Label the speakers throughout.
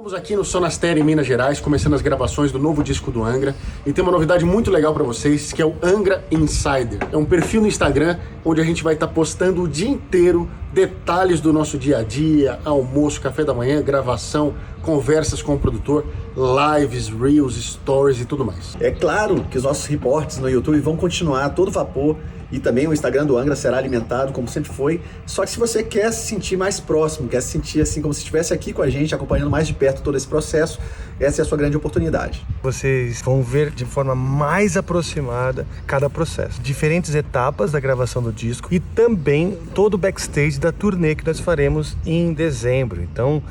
Speaker 1: Estamos aqui no Sonastério, em Minas Gerais, começando as gravações do novo disco do Angra. E tem uma novidade muito legal pra vocês, que é o Angra Insider. É um perfil no Instagram, onde a gente vai estar postando o dia inteiro detalhes do nosso dia a dia, almoço, café da manhã, gravação, conversas com o produtor, lives, reels, stories e tudo mais.
Speaker 2: É claro que os nossos reportes no YouTube vão continuar a todo vapor e também o Instagram do Angra será alimentado como sempre foi. Só que se você quer se sentir mais próximo, quer se sentir assim como se estivesse aqui com a gente, acompanhando mais de perto todo esse processo, essa é a sua grande oportunidade.
Speaker 3: Vocês vão ver de forma mais aproximada cada processo, diferentes etapas da gravação do disco e também todo o backstage da turnê que nós faremos em dezembro. Então,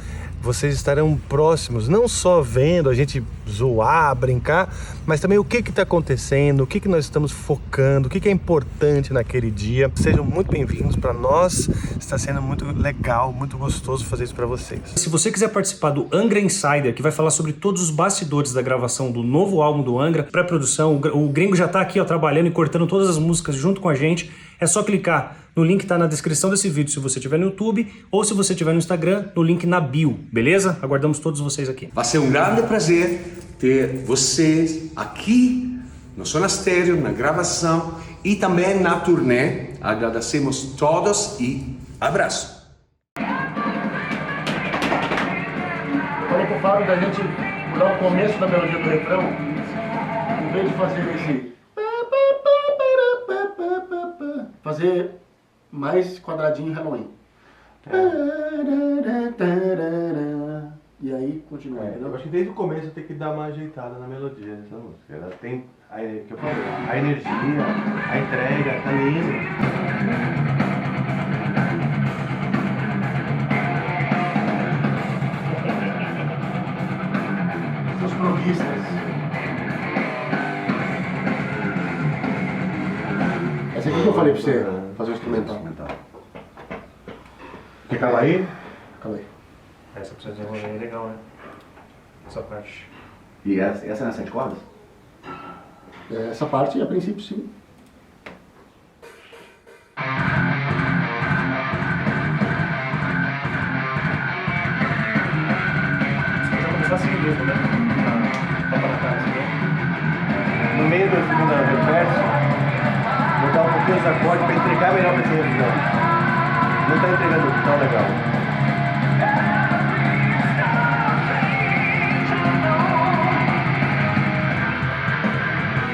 Speaker 3: vocês estarão próximos, não só vendo a gente zoar, brincar, mas também o que está acontecendo, o que nós estamos focando, o que é importante naquele dia. Sejam muito bem-vindos. Para nós está sendo muito legal, muito gostoso fazer isso para vocês.
Speaker 4: Se você quiser participar do Angra Insider, que vai falar sobre todos os bastidores da gravação do novo álbum do Angra, pré-produção, o Gringo já está aqui ó, trabalhando e cortando todas as músicas junto com a gente, é só clicar no link que está na descrição desse vídeo se você estiver no YouTube ou se você estiver no Instagram, no link na bio, beleza? Aguardamos todos vocês aqui.
Speaker 5: Vai ser um grande prazer ter vocês aqui no Sonastério, na gravação e também na turnê. Agradecemos todos e abraço.
Speaker 1: Falei pro Fábio da gente mudar o começo da melodia do refrão, em vez de fazer esse... fazer mais quadradinho Halloween. E aí continua.
Speaker 3: Eu acho que desde o começo tem que dar uma ajeitada na melodia dessa música. Ela tem que eu falei, a energia, a entrega, tá lindo.
Speaker 1: Os proguistas. Essa aqui que eu falei pra você fazer o instrumental.
Speaker 3: Quer calar aí?
Speaker 1: Calma aí.
Speaker 4: Essa precisa desenvolver é legal, né? Essa parte.
Speaker 2: E essa é nas 7 cordas?
Speaker 1: Essa parte, a princípio, sim.
Speaker 4: Você vai começar assim mesmo, né? Tapa na cara, assim,
Speaker 3: No meio do segundo verso, vou dar um pouquinho os acordes para entregar melhor para esse refrão. Não tá entregando tão legal.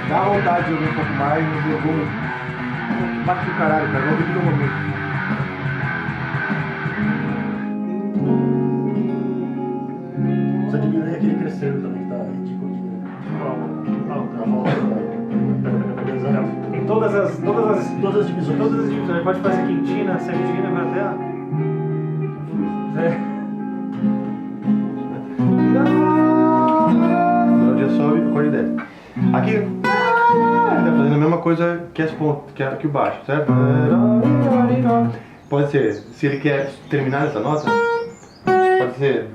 Speaker 3: Dá vontade de ouvir um pouco mais, mas eu vou... Bate do caralho, cara. Vou ouvir no momento.
Speaker 1: Precisa diminuir aquele crescendo também, que tá ridículo de
Speaker 4: Em todas as divisões.
Speaker 1: Todas as divisões.
Speaker 4: Ele pode fazer quintina, septina, vai até...
Speaker 3: A melodia sobe, o acorde desce. Aqui, ele tá fazendo a mesma coisa que as pontas, que o baixo, certo? Pode ser, se ele quer terminar essa nota, pode ser...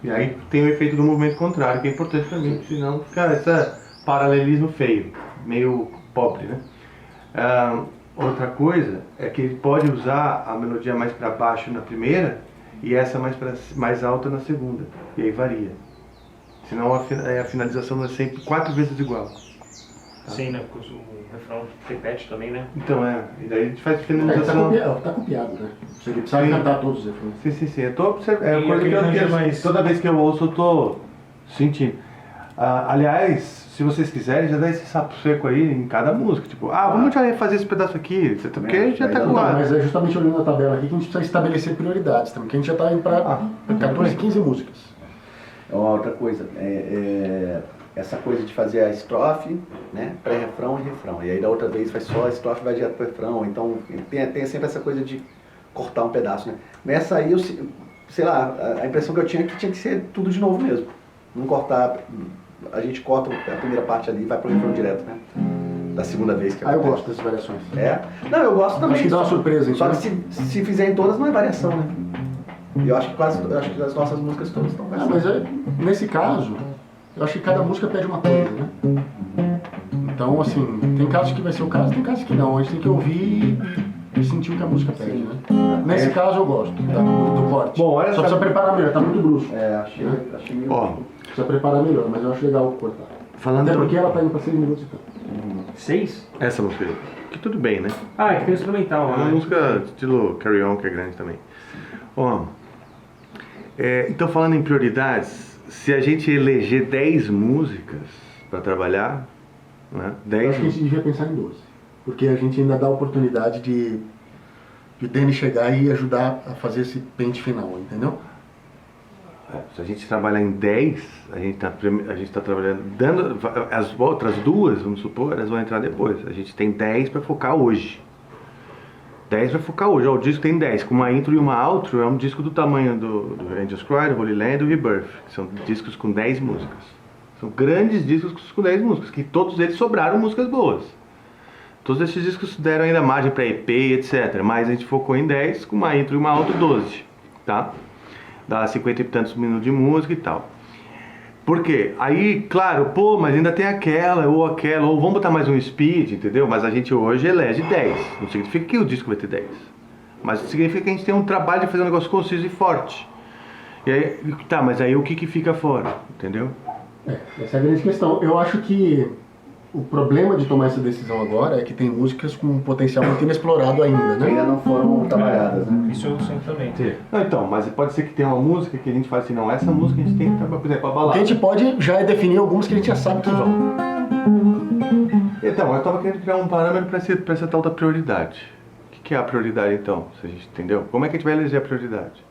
Speaker 3: E aí tem o efeito do movimento contrário, que é importante pra mim, senão fica esse paralelismo feio, meio pobre, né? Outra coisa é que ele pode usar a melodia mais para baixo na primeira e essa mais alta na segunda, e aí varia. Senão a finalização é sempre 4 vezes igual. Tá?
Speaker 4: Sim, né? Porque o refrão repete também, né?
Speaker 3: Então e daí a gente faz finalização...
Speaker 1: Tá copiado, né? Você precisa cantar todos os refrões.
Speaker 3: Sim, eu tô observando. É coisa que toda vez que eu ouço eu tô sentindo. Aliás, se vocês quiserem, já dá esse sapo seco aí em cada música. Tipo, vamos já fazer esse pedaço aqui, porque já tá claro.
Speaker 1: Mas é justamente olhando a tabela aqui que a gente precisa estabelecer prioridades também, que a gente já tá indo pra 14, 15 músicas.
Speaker 2: Outra coisa, essa coisa de fazer a estrofe, né, pré-refrão e refrão. E aí da outra vez faz só a estrofe e vai direto pro refrão. Então tem sempre essa coisa de cortar um pedaço, né. Nessa aí, sei lá, a impressão que eu tinha é que tinha que ser tudo de novo mesmo. Não cortar, a gente corta a primeira parte ali e vai pro refrão direto, né. Da segunda vez que
Speaker 1: eu gosto dessas variações.
Speaker 2: Não, eu gosto também.
Speaker 1: Acho que dá uma surpresa,
Speaker 2: só que se fizer em todas não é variação, né. E eu acho que as nossas músicas todas estão
Speaker 1: mas nesse caso, eu acho que cada música pede uma coisa, né? Então, assim, tem casos que vai ser o caso, tem casos que não. A gente tem que ouvir de sentir o que a música pede, né? Nesse caso eu gosto, tá? Do corte.
Speaker 3: Bom, olha
Speaker 1: só
Speaker 3: só.
Speaker 1: precisa preparar melhor, tá muito brusco.
Speaker 2: Achei meio...
Speaker 3: Ó,
Speaker 1: Precisa preparar melhor, mas eu acho legal cortar.
Speaker 3: falando
Speaker 1: Até porque ela tá indo pra 6 minutos e tanto.
Speaker 4: 6?
Speaker 3: essa música aí, que tudo bem, né?
Speaker 4: Ah, é que tem instrumental,
Speaker 3: É uma
Speaker 4: né?
Speaker 3: música estilo Carry On, que é grande também. Ó, então falando em prioridades, se a gente eleger 10 músicas para trabalhar, né?
Speaker 1: Eu
Speaker 3: 10
Speaker 1: acho que a gente devia pensar em 12. Porque a gente ainda dá a oportunidade de o Danny chegar e ajudar a fazer esse pente final, entendeu?
Speaker 3: Se a gente trabalhar em 10, a gente tá trabalhando, dando as outras duas, vamos supor, elas vão entrar depois. A gente tem 10 para focar hoje. 10 para focar hoje. Ó, o disco tem 10, com uma intro e uma outro, é um disco do tamanho do Angels Cry, do Holy Land e do Rebirth, que são discos com 10 músicas. São grandes discos com 10 músicas, que todos eles sobraram músicas boas. Todos esses discos deram ainda margem para EP, etc. Mas a gente focou em 10, com uma intro e uma outro 12, tá? Dá 50 e tantos minutos de música e tal. Por quê? Aí, claro, pô, mas ainda tem aquela, ou vamos botar mais um speed, entendeu? Mas a gente hoje elege 10. Não significa que o disco vai ter 10. Mas significa que a gente tem um trabalho de fazer um negócio conciso e forte. E aí, tá, mas aí o que fica fora, entendeu?
Speaker 1: Essa é a grande questão. Eu acho que o problema de tomar essa decisão agora é que tem músicas com um potencial muito inexplorado ainda,
Speaker 2: Que ainda
Speaker 1: né?
Speaker 2: não foram trabalhadas, né?
Speaker 4: Isso eu sempre também.
Speaker 3: Não, então, mas pode ser que tenha uma música que a gente fala assim, não, essa música a gente tem que trabalhar, por exemplo, a
Speaker 1: O que
Speaker 3: balada.
Speaker 1: a gente pode já é definir alguns que a gente já sabe que vão.
Speaker 3: Então, eu tava querendo criar um parâmetro para essa tal da prioridade. O que é a prioridade então? Se a gente entendeu? Como é que a gente vai eleger a prioridade?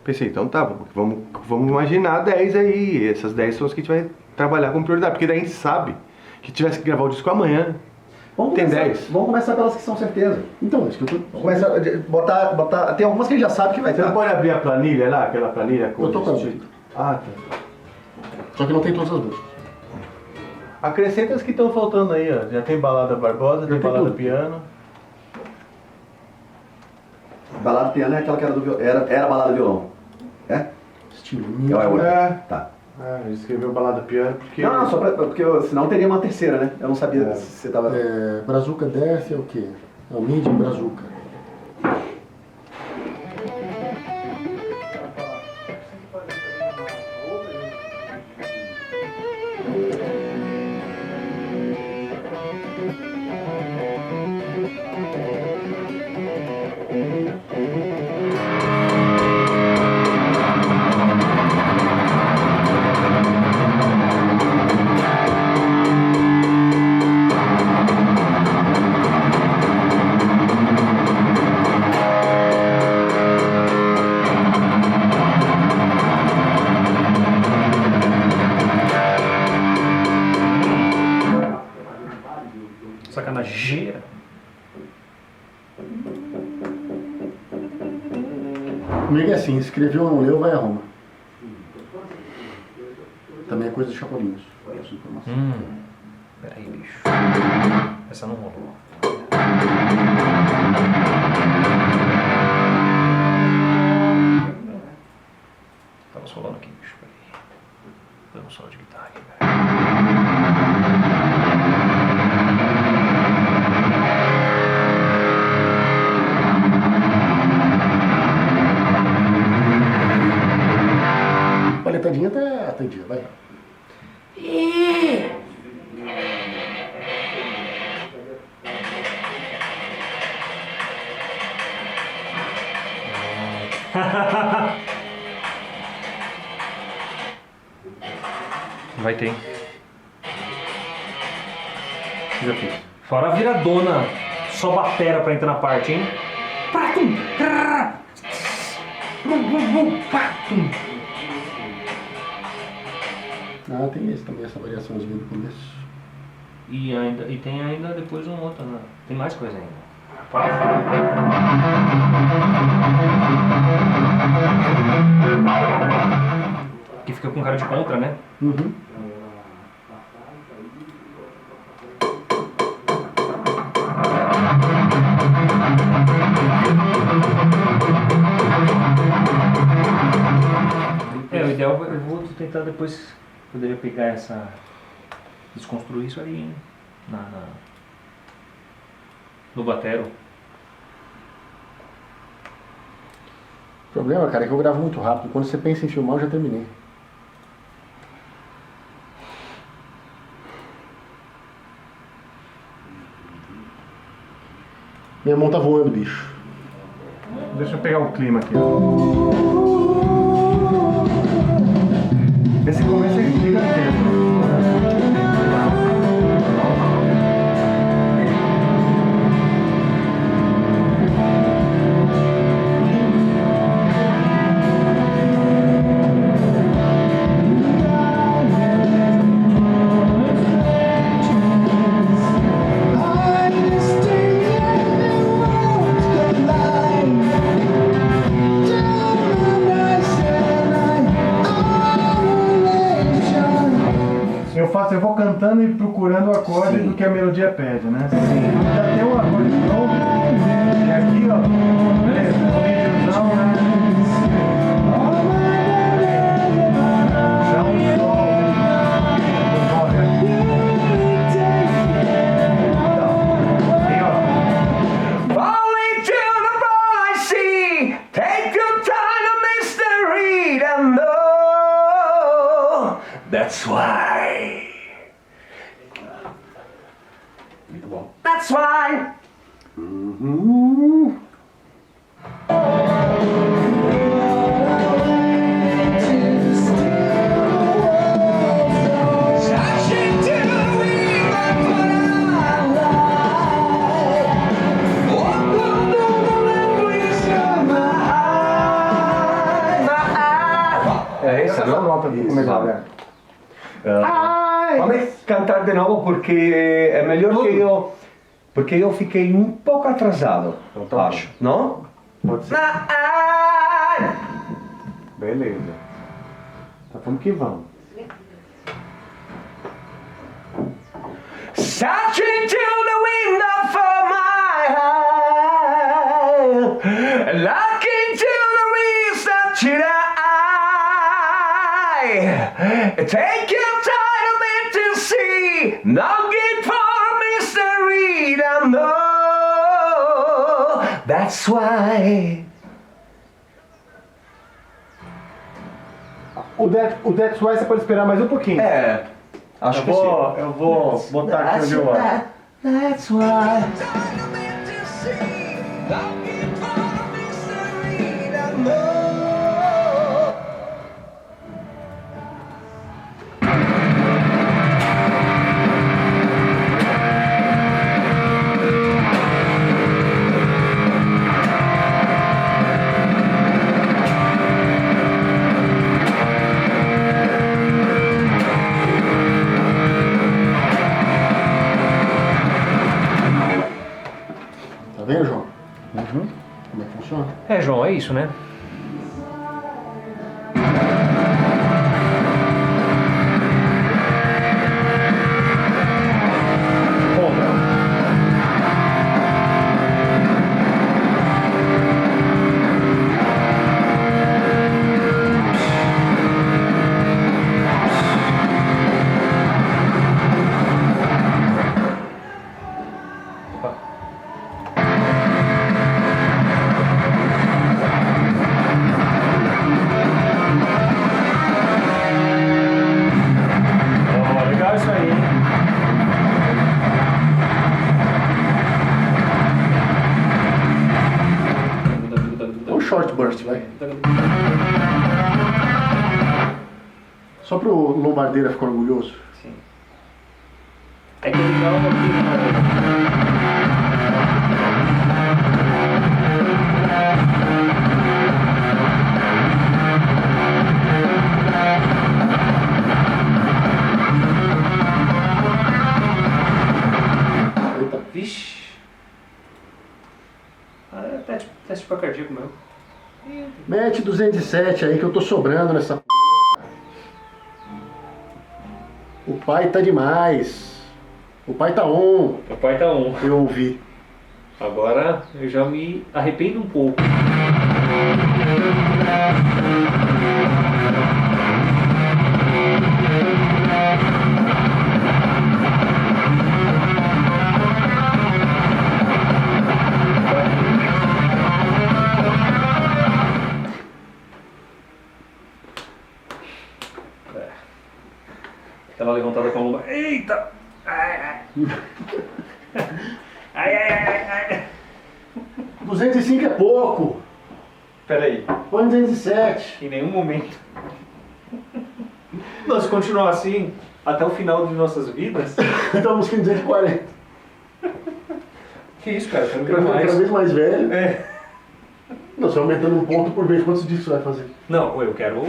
Speaker 3: Pensei, então tá, vamos imaginar 10 aí. Essas 10 são as que a gente vai trabalhar com prioridade. Porque daí a gente sabe que tivesse que gravar o disco amanhã. Tem 10.
Speaker 2: Vamos começar pelas que são certeza.
Speaker 1: Então, isso que eu tô...
Speaker 2: Vamos começar a botar... Tem algumas que a gente já sabe que vai
Speaker 3: Você não
Speaker 2: estar.
Speaker 3: pode abrir a planilha lá, aquela planilha com
Speaker 1: Eu tô com a
Speaker 3: os
Speaker 1: jeito.
Speaker 3: Ah, tá.
Speaker 1: Só que não tem todas as músicas.
Speaker 3: Acrescenta as que estão faltando aí, ó. Já tem balada Barbosa, tem
Speaker 1: tem
Speaker 3: balada
Speaker 1: tudo.
Speaker 3: piano.
Speaker 2: Balada piano é aquela que era do violão. Era balada violão. É?
Speaker 1: Estilo.
Speaker 2: É outra.
Speaker 3: É.
Speaker 2: Tá.
Speaker 3: Ah, ele escreveu balada piano porque...
Speaker 2: Não, só porque senão teria uma terceira, né? Eu não sabia se você tava...
Speaker 1: Brazuca Death é o quê? É o Mid Brazuca.
Speaker 4: Sacanageira.
Speaker 1: Comigo é assim, escreveu ou não leu, vai a Roma. Também é coisa de Chapolinhos. Essa informação.
Speaker 4: Peraí, bicho. Essa não rolou. Tava solando aqui, bicho. Peraí. Dando um solo de guitarra aqui, velho.
Speaker 1: Paletadinha até atendia, vai.
Speaker 4: Vai ter.
Speaker 3: Já fiz.
Speaker 4: Fora a viradona. Só batera pra entrar na parte, hein? Patum! Patum!
Speaker 1: Ah, tem esse também, essa variaçãozinha no começo.
Speaker 4: E tem ainda depois um outro, né? Tem mais coisa ainda. Que fica com cara de contra, né?
Speaker 1: Uhum.
Speaker 4: O ideal eu vou tentar depois poderia pegar essa. Desconstruir isso aí, hein? No batero.
Speaker 1: O problema, cara, é que eu gravo muito rápido. Quando você pensa em filmar, eu já terminei. Minha mão tá voando, bicho.
Speaker 3: Deixa eu pegar o clima aqui. Esse começo é gigantesco. Eu vou cantando e procurando o acorde do que a melodia pede, né? Sim. Já tem um acorde pronto, e aqui, ó, beleza, o videozão, né? Dá um sol, olha. Então, tem, ó.
Speaker 5: Falling to the ball I see. Take your time to mystery and know. That's why. Muito bom. That's why.
Speaker 3: É essa a nota do começo, né?
Speaker 5: Vamos cantar de novo porque é melhor que eu. Porque eu fiquei um pouco atrasado,
Speaker 3: tá
Speaker 5: acho, não?
Speaker 3: Pode ser. Beleza. Então vamos que vamos.
Speaker 5: Searching to the window for my heart, looking to the research in the eye. Take your time a bit to see, longing for mystery to know. That's why.
Speaker 3: O That's Why você pode esperar mais um pouquinho.
Speaker 5: É, acho que sim.
Speaker 3: Eu vou botar aqui onde eu acho.
Speaker 5: That's why.
Speaker 1: Tá vendo, João? Como é que funciona?
Speaker 4: É, João, é isso, né?
Speaker 3: Legal isso aí, hein?
Speaker 1: É um short burst, vai. Só pro Lombardeira ficar orgulhoso.
Speaker 4: É que ele dá uma Vixe. Ah, é teste pra cardíaco mesmo.
Speaker 1: Mete 207 aí que eu tô sobrando nessa porra. O pai tá demais. O pai tá on.
Speaker 4: O pai tá on.
Speaker 1: Eu ouvi.
Speaker 4: Agora eu já me arrependo um pouco. Ela levantada com a lomba. Eita! Ai, ai, ai, ai, ai.
Speaker 1: 205 é pouco.
Speaker 4: Peraí,
Speaker 1: Põe 207.
Speaker 4: em nenhum momento. Nós continuar assim até o final de nossas vidas.
Speaker 1: Então a música em 240.
Speaker 4: Que isso, cara? Eu quero
Speaker 1: Cada
Speaker 4: mais.
Speaker 1: vez mais velho.
Speaker 4: É.
Speaker 1: Não, você aumentando um ponto por vez. Quantos discos você vai fazer?
Speaker 4: Não, eu quero.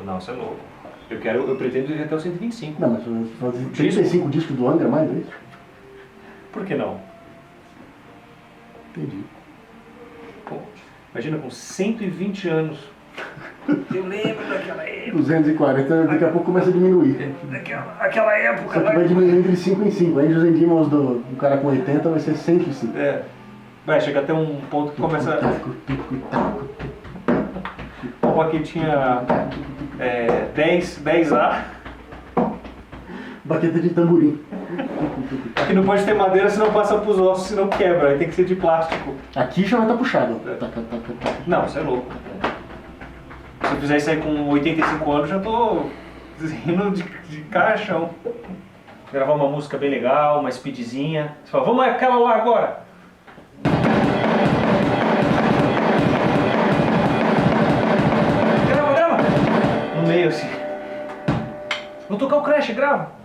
Speaker 4: Não, você é louco. Eu pretendo ir até o 125.
Speaker 1: Não, mas você vai fazer 35 discos do Angra mais, é isso?
Speaker 4: Por que não?
Speaker 1: Entendi.
Speaker 4: Pô, imagina com 120 anos. Eu lembro daquela época.
Speaker 1: 240, daqui a pouco começa a diminuir.
Speaker 4: Aquela época.
Speaker 1: Só que vai diminuindo de 5 em 5. Aí os Endimons do cara com 80 vai ser 105.
Speaker 4: É. Vai chegar até um ponto que começa. Opa, aqui tinha 10A.
Speaker 1: Baqueta de tamborim.
Speaker 4: Aqui não pode ter madeira, senão passa pros ossos, senão quebra. Aí tem que ser de plástico.
Speaker 1: Aqui já vai estar puxado.
Speaker 4: Não, você é louco. Se eu fizer isso aí com 85 anos, já tô rindo de caixão. Gravar uma música bem legal, uma speedzinha. Você fala, vamos aquela lá agora. Grava. No meio assim. Vou tocar o Crash, grava.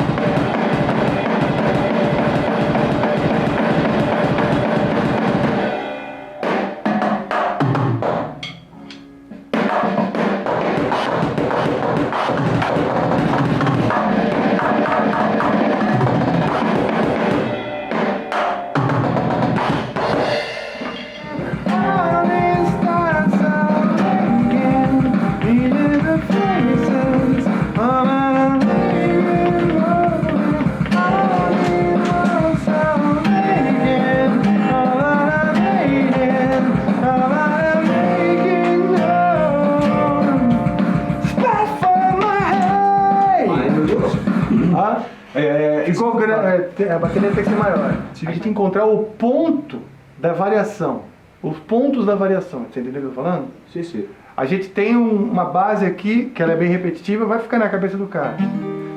Speaker 3: A bateria tem que ser maior. Se a gente encontrar o ponto da variação, os pontos da variação, você entendeu o que eu tô falando?
Speaker 5: Sim, sim.
Speaker 3: A gente tem uma base aqui, que ela é bem repetitiva, vai ficar na cabeça do cara.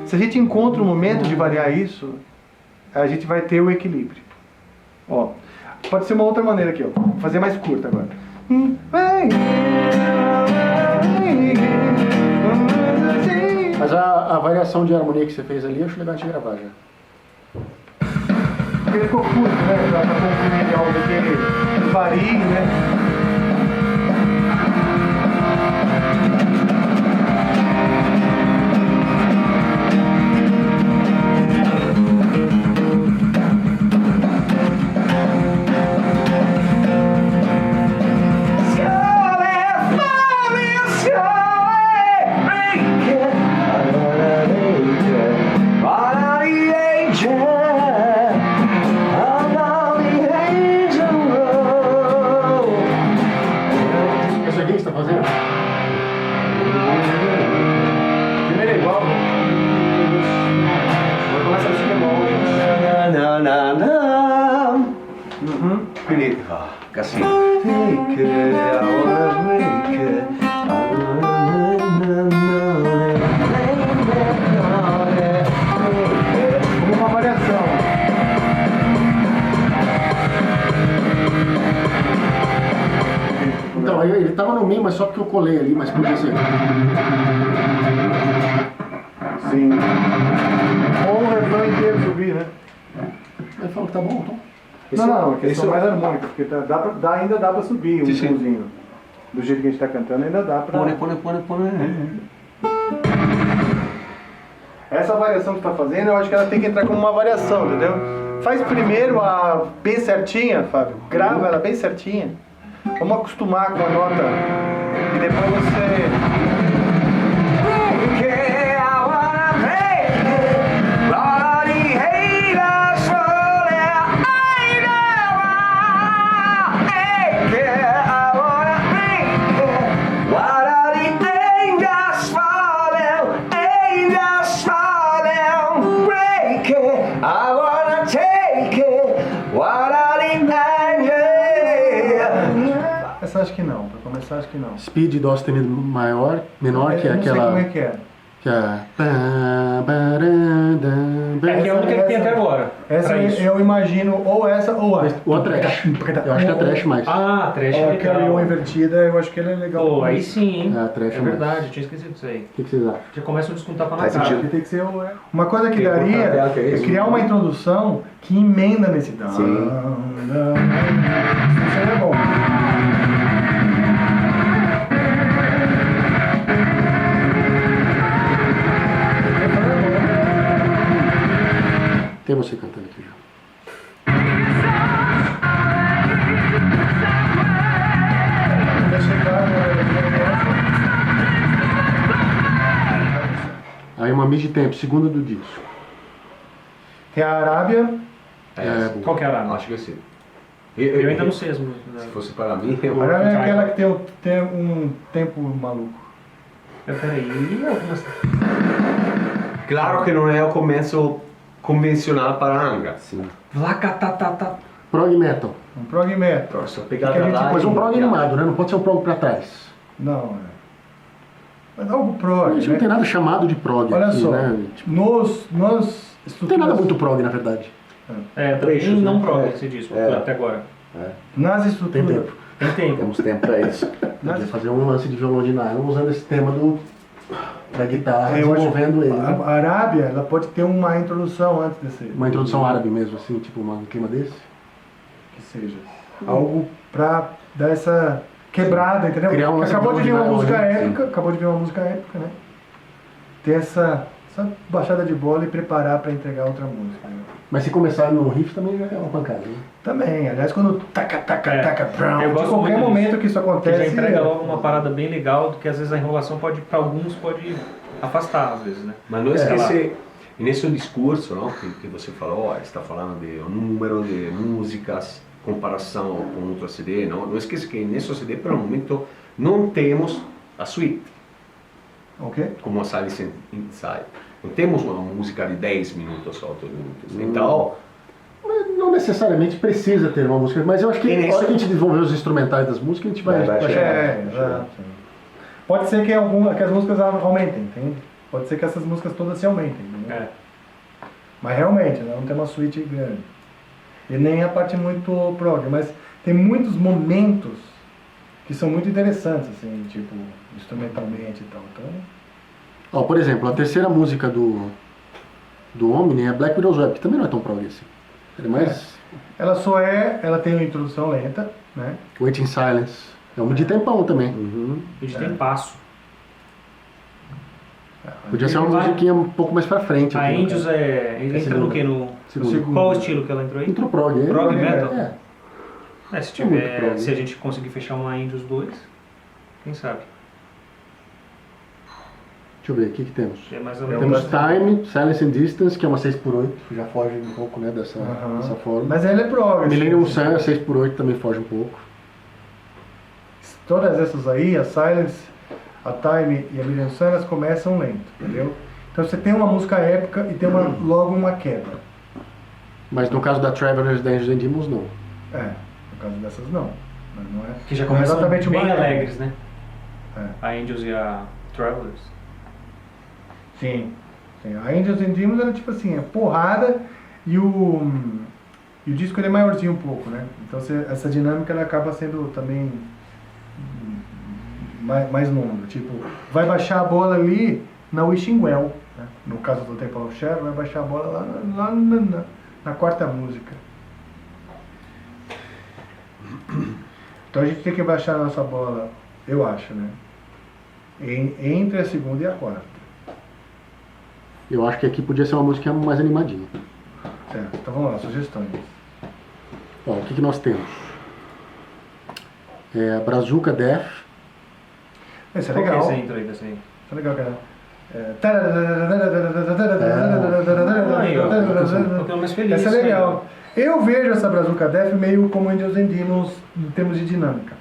Speaker 3: Se a gente encontra um momento de variar isso, a gente vai ter o equilíbrio. Ó, pode ser uma outra maneira aqui, ó. Vou fazer mais curta agora.
Speaker 1: Mas a variação de harmonia que você fez ali, eu acho legal de gravar já.
Speaker 3: Porque ele ficou curto, né? Pra concluir algo que varie, né?
Speaker 5: Assim.
Speaker 3: Como uma variação.
Speaker 1: Então, ele tava no meio, mas só porque eu colei ali, mas podia ser.
Speaker 3: Sim. Ou o refrão inteiro subir, né?
Speaker 1: Ele falou que tá bom, então.
Speaker 3: Não, a questão mais harmônica, porque ainda dá pra subir um tonzinho. Do jeito que a gente tá cantando, ainda dá pra...
Speaker 5: Põe.
Speaker 3: Essa variação que você tá fazendo, eu acho que ela tem que entrar como uma variação, entendeu? Faz primeiro a bem certinha, Fábio. Grava ela bem certinha. Vamos acostumar com a nota. E depois você... Essa acho que não, pra começar acho que não.
Speaker 1: Speed, dó sustenido maior, menor, que é
Speaker 3: não
Speaker 1: aquela...
Speaker 3: sei como é que é.
Speaker 1: Que é...
Speaker 4: É que é a única que tem até agora.
Speaker 3: Essa
Speaker 4: pra isso.
Speaker 3: eu imagino ou essa ou a.
Speaker 1: Ou a trash. Eu acho que é a trash mais.
Speaker 4: Ah, trash é
Speaker 3: Ó, aquela
Speaker 4: legal.
Speaker 3: Leon invertida, eu acho que ela é legal.
Speaker 4: Pô, aí sim, hein?
Speaker 1: É, a trash
Speaker 4: É
Speaker 1: é mais.
Speaker 4: verdade, eu tinha esquecido disso aí.
Speaker 1: O que vocês acham?
Speaker 4: Já começa a descontar pra na
Speaker 5: Faz
Speaker 4: cara.
Speaker 5: sentido.
Speaker 3: Tem que ser uma coisa que
Speaker 5: Tem que
Speaker 3: daria
Speaker 5: botar dela, que é
Speaker 3: é
Speaker 5: isso.
Speaker 3: criar uma introdução que emenda nesse dão.
Speaker 5: Sim.
Speaker 3: Isso é bom.
Speaker 1: Tem você cantando aqui já. Aí uma mid-tempo, segunda do disco.
Speaker 3: Tem a Arábia.
Speaker 1: É, boa.
Speaker 4: Qual que era?
Speaker 5: Acho que sim.
Speaker 4: Eu ainda não sei as músicas.
Speaker 5: Se
Speaker 4: Né?
Speaker 5: fosse para mim,
Speaker 3: A
Speaker 5: eu...
Speaker 3: Arábia é aquela que tem um tempo maluco.
Speaker 4: Peraí, algumas...
Speaker 5: Claro que não é o começo convencional para Angra. Sim.
Speaker 4: Vlacatatata.
Speaker 1: Prog metal.
Speaker 3: Um prog metal.
Speaker 5: Nossa,
Speaker 3: Que
Speaker 5: pegada
Speaker 3: a gente-
Speaker 5: lá...
Speaker 1: Mas um
Speaker 5: e-
Speaker 1: prog animado, né? Não pode ser um prog pra trás.
Speaker 3: Não, é. Mas algo
Speaker 1: A
Speaker 3: prog,
Speaker 1: gente não tem
Speaker 3: né?
Speaker 1: nada chamado de prog
Speaker 3: Olha
Speaker 1: aqui,
Speaker 3: só,
Speaker 1: né? Tipo,
Speaker 3: nos
Speaker 1: não tem nada muito prog, na verdade.
Speaker 4: É,
Speaker 5: Trechos,
Speaker 4: também não
Speaker 5: né?
Speaker 4: prova
Speaker 5: É.
Speaker 4: esse disco,
Speaker 5: É.
Speaker 4: até agora.
Speaker 3: nas
Speaker 1: Tem
Speaker 3: estruturas.
Speaker 1: tempo.
Speaker 4: Tem tempo.
Speaker 5: Temos tempo para isso.
Speaker 1: Podia fazer um lance de violão de nylon usando esse tema da guitarra,
Speaker 3: Eu acho-
Speaker 1: desenvolvendo ele. né?
Speaker 3: A Arábia, ela pode ter uma introdução antes desse.
Speaker 1: Uma introdução árabe mesmo, assim, tipo um clima desse.
Speaker 3: Que seja. Algo pra dar essa quebrada, entendeu?
Speaker 1: Criar um lance
Speaker 3: Acabou de vir uma
Speaker 1: de
Speaker 3: música
Speaker 1: nylon, né?
Speaker 3: épica, acabou de vir uma música épica, né? Ter essa baixada de bola e preparar pra entregar outra música. Né?
Speaker 1: Mas se começar no riff também já é uma pancada, né?
Speaker 3: Também, aliás, quando taca,
Speaker 4: É.
Speaker 3: taca, brown,
Speaker 4: Eu
Speaker 3: de
Speaker 4: gosto
Speaker 3: qualquer
Speaker 4: muito
Speaker 3: momento
Speaker 4: disso.
Speaker 3: que isso
Speaker 4: Que já
Speaker 3: acontece.
Speaker 4: entrega logo uma parada bem legal, que às vezes a enrolação pode, para alguns, pode afastar, às vezes, né?
Speaker 5: Mas não
Speaker 4: Sei lá.
Speaker 5: esquecer, nesse discurso não, que você falou, está falando de um número de músicas, comparação com outro CD, não esqueça que nesse CD, pelo momento, não temos a suite,
Speaker 3: Ok?
Speaker 5: como a Silence Inside. Não temos uma música de 10 minutos ou 8 minutos. Então,
Speaker 1: Mas não necessariamente precisa ter uma música, mas eu acho que
Speaker 5: E
Speaker 1: na
Speaker 5: nesse-
Speaker 1: hora que a gente desenvolver os instrumentais das músicas, a gente vai
Speaker 5: Vai
Speaker 1: chegar.
Speaker 3: É, exato. Pode ser que as músicas aumentem, entende? Pode ser que essas músicas todas se aumentem, entendeu?
Speaker 4: É.
Speaker 3: Mas realmente, não tem uma suíte grande. E nem a parte muito prog, mas tem muitos momentos que são muito interessantes, assim, tipo, instrumentalmente e tal. Então,
Speaker 1: Ó, por exemplo, a terceira música do Omni é Black Widow's Web, que também não é tão prog assim. Ele é mais
Speaker 3: ela tem uma introdução lenta, né?
Speaker 1: Wait in Silence. É um de tempão também.
Speaker 4: A gente tem passo.
Speaker 1: Podia ser uma musiquinha um pouco mais pra frente.
Speaker 4: A
Speaker 1: aqui, no
Speaker 4: Angels
Speaker 1: caso.
Speaker 4: entra
Speaker 1: segunda.
Speaker 4: no que? No...
Speaker 1: Segundo.
Speaker 4: Qual o estilo que ela entrou aí?
Speaker 1: Entrou prog, hein?
Speaker 4: Prog metal?
Speaker 1: É.
Speaker 4: Se
Speaker 1: É muito
Speaker 4: tiver,
Speaker 1: prog.
Speaker 4: se a gente conseguir fechar uma Angels 2, quem sabe?
Speaker 1: Deixa eu ver, o que temos?
Speaker 4: É mais ou
Speaker 3: Eu
Speaker 4: menos.
Speaker 1: Temos Time, Silence and Distance, que é uma 6x8, que já foge um pouco, né, dessa forma.
Speaker 3: Mas ela é prog. assim.
Speaker 1: Millennium Sun, a 6x8 também foge um pouco.
Speaker 3: Todas essas aí, a Silence, a Time e a Millennium Sun, elas começam lento, entendeu? Então você tem uma música épica e tem logo uma quebra.
Speaker 1: Mas no caso da Travelers, da Angels and Demons, não.
Speaker 3: É, no caso dessas não. Mas não é,
Speaker 4: Que já
Speaker 3: não é
Speaker 4: começam
Speaker 3: exatamente uma
Speaker 4: bem
Speaker 3: épica.
Speaker 4: alegres, né?
Speaker 3: É.
Speaker 4: A Angels e a Travelers.
Speaker 3: Sim. Sim. A Angels and Demons era tipo assim, é porrada e o disco ele é maiorzinho um pouco, né? Então essa dinâmica ela acaba sendo também mais longa. Tipo, vai baixar a bola ali na Wishing Well, né? No caso do Temple of Shadow, vai baixar a bola lá na quarta música. Então a gente tem que baixar a nossa bola, eu acho, né? Entre a segunda e a quarta.
Speaker 1: Eu acho que aqui podia ser uma música mais animadinha.
Speaker 3: Certo, então vamos lá, sugestões.
Speaker 1: Ó, o que nós temos? Brazuca Death.
Speaker 3: Esse é
Speaker 4: Qual que é
Speaker 3: legal.
Speaker 4: esse intro aí dessa aí?
Speaker 3: Isso é legal, cara.
Speaker 4: Aí, ó, um pouquinho mais feliz.
Speaker 3: Essa é legal. Eu vejo essa Brazuca Death meio como Angels and Demons em termos de dinâmica.